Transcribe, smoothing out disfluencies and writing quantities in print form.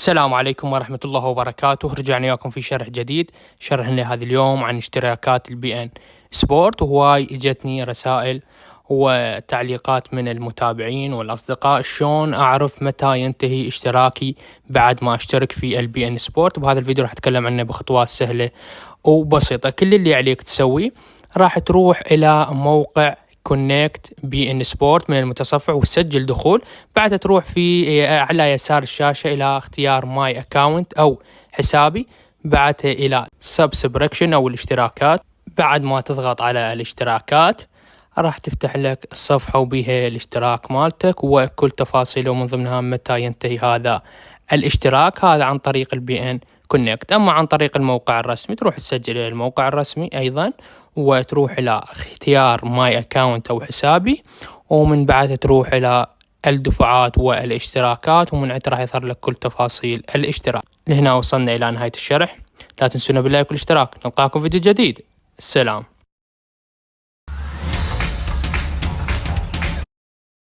السلام عليكم ورحمة الله وبركاته. رجعنا وياكم في شرح جديد. شرحنا هذا اليوم عن اشتراكات البي ان سبورت، وهواي اجتني رسائل وتعليقات من المتابعين والأصدقاء شلون أعرف متى ينتهي اشتراكي بعد ما أشترك في البي ان سبورت. بهذا الفيديو راح أتكلم عنه بخطوات سهلة وبسيطة. كل اللي عليك تسويه راح تروح إلى موقع كونكت بي ان سبورت من المتصفح وتسجل دخول. بعدها تروح في على يسار الشاشة إلى اختيار ماي اكاونت أو حسابي، بعدها إلى سبسكريبشن أو الاشتراكات. بعد ما تضغط على الاشتراكات راح تفتح لك الصفحة وبيها الاشتراك مالتك وكل تفاصيله، ومن ضمنها متى ينتهي هذا الاشتراك. هذا عن طريق البي ان كونكت. أما عن طريق الموقع الرسمي تروح تسجل إلى الموقع الرسمي أيضا، وتروح إلى اختيار ماي اكاونت أو حسابي، ومن بعدها تروح إلى الدفعات والاشتراكات، ومن عندها راح يظهر لك كل تفاصيل الاشتراك. لهنا وصلنا إلى نهاية الشرح. لا تنسونا باللايك والاشتراك. نلقاكم في فيديو جديد. السلام.